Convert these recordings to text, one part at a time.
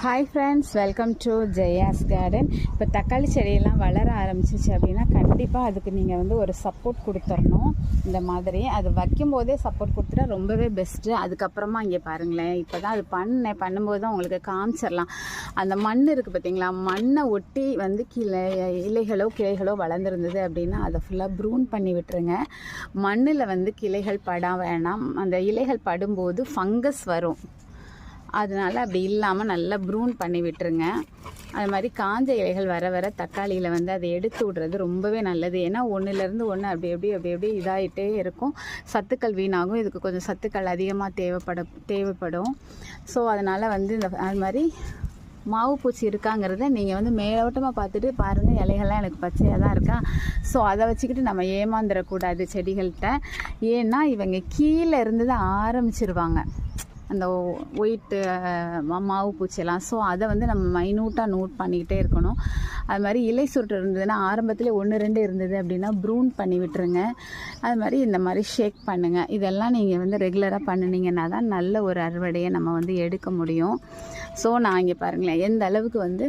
Hi friends, welcome to Jaya's garden. இப்போ தக்காளி செடியெல்லாம் வளர ஆரம்பிச்சிச்சு அப்படின்னா கண்டிப்பாக அதுக்கு நீங்கள் வந்து ஒரு சப்போர்ட் கொடுத்துடணும். இந்த மாதிரி அது வைக்கும்போதே சப்போர்ட் கொடுத்துட்டா ரொம்பவே பெஸ்ட்டு. அதுக்கப்புறமா இங்கே பாருங்களேன், இப்போ தான் அது பண்ணும்போது தான் உங்களுக்கு காமிச்சிடலாம். அந்த மண் இருக்குது பார்த்தீங்களா, மண்ணை ஒட்டி வந்து இலைகளோ கிளைகளோ வளர்ந்துருந்தது அப்படின்னா அதை ஃபுல்லாக ப்ரூன் பண்ணி விட்டுருங்க. மண்ணில் வந்து கிளைகள் பட வேணாம். அந்த இலைகள் படும்போது ஃபங்கஸ் வரும். அதனால் அப்படி இல்லாமல் நல்லா ப்ரூன் பண்ணி விட்டுருங்க. அது மாதிரி காஞ்ச இலைகள் வர வர தக்காளியில் வந்து அதை எடுத்து விடுறது ரொம்பவே நல்லது. ஏன்னா ஒன்றுலேருந்து ஒன்று அப்படி எப்படி இதாகிட்டே இருக்கும். சத்துக்கள் வீணாகும். இதுக்கு கொஞ்சம் சத்துக்கள் அதிகமாக தேவைப்படும். ஸோ அதனால் வந்து அது மாதிரி மாவு பூச்சி இருக்காங்கிறத நீங்கள் வந்து மேலோட்டமாக பார்த்துட்டு பாருங்கள், இலைகள்லாம் எனக்கு பச்சையாக தான் இருக்கா. ஸோ அதை வச்சுக்கிட்டு நம்ம ஏமாந்துடக்கூடாது செடிகள்கிட்ட. ஏன்னா இவங்க கீழே இருந்து தான் ஆரம்பிச்சிருவாங்க அந்த ஒயிட்டு மாவு பூச்சியெல்லாம். ஸோ அதை வந்து நம்ம மைனூட்டாக நோட் பண்ணிக்கிட்டே இருக்கணும். அது மாதிரி இலை சுருட்டு இருந்ததுன்னா ஆரம்பத்தில் 1-2 இருந்தது அப்படின்னா ப்ரூன் பண்ணி விட்டுருங்க. அது மாதிரி இந்த மாதிரி ஷேக் பண்ணுங்கள். இதெல்லாம் நீங்கள் வந்து ரெகுலராக பண்ணினீங்கன்னா தான் நல்ல ஒரு அறுவடையை நம்ம வந்து எடுக்க முடியும். ஸோ நான் இங்கே பாருங்களேன் எந்த அளவுக்கு வந்து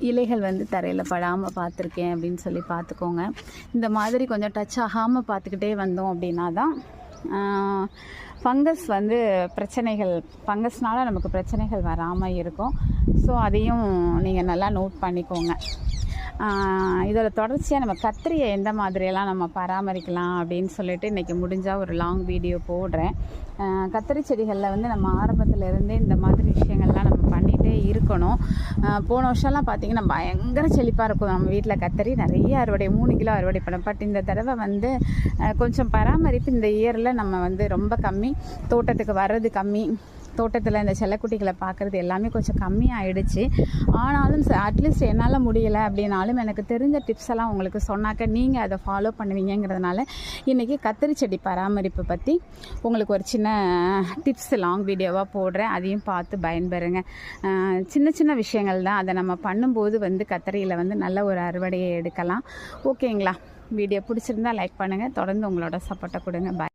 இலைகள் வந்து தரையில் படாமல் பார்த்துருக்கேன் அப்படின்னு சொல்லி பார்த்துக்கோங்க. இந்த மாதிரி கொஞ்சம் டச் ஆகாமல் பார்த்துக்கிட்டே வந்தோம் அப்படின்னா தான் ஃபங்கஸ் வந்து ஃபங்கஸ்னால் நமக்கு பிரச்சனைகள் வராமல் இருக்கும். ஸோ அதையும் நீங்கள் நல்லா நோட் பண்ணிக்கோங்க. இதோட தொடர்ச்சியாக நம்ம கத்திரியை எந்த மாதிரியெல்லாம் நம்ம பராமரிக்கலாம் அப்படின்னு சொல்லிட்டு இன்றைக்கி முடிஞ்சால் ஒரு லாங் வீடியோ போடுறேன். கத்திரி செடிகளில் வந்து நம்ம ஆரம்பத்தில் இருந்தே இந்த மாதிரி விஷயங்கள்லாம் நம்ம பண்ணிகிட்டே இருக்கணும். போன வருஷம்லாம் பார்த்திங்கன்னா பயங்கர செழிப்பாக இருக்கும். நம்ம வீட்டில் கத்திரி நிறைய 3 கிலோ அறுவடை பண்ணோம். பட் இந்த தடவை வந்து கொஞ்சம் பராமரிப்பு இந்த இயரில் நம்ம வந்து ரொம்ப கம்மி. தோட்டத்துக்கு வர்றது கம்மி. தோட்டத்தில் இந்த செல்லக்குட்டிகளை பார்க்குறது எல்லாமே கொஞ்சம் கம்மியாகிடுச்சு. ஆனாலும் அட்லீஸ்ட் என்னால் முடியலை அப்படின்னாலும் எனக்கு தெரிஞ்ச டிப்ஸ் எல்லாம் உங்களுக்கு சொன்னாக்க நீங்கள் அதை ஃபாலோ பண்ணுவீங்கிறதுனால இன்றைக்கி கத்திரி செடி பராமரிப்பு பற்றி உங்களுக்கு ஒரு சின்ன டிப்ஸ் லாங் வீடியோவாக போடுறேன். அதையும் பார்த்து பயன்பெறுங்க. சின்ன விஷயங்கள் தான். அதை நம்ம பண்ணும்போது வந்து கத்திரியில் வந்து நல்ல ஒரு அறுவடையை எடுக்கலாம். ஓகேங்களா? வீடியோ பிடிச்சிருந்தா லைக் பண்ணுங்கள். தொடர்ந்து உங்களோட சப்போர்ட்டை கொடுங்க. பாய்.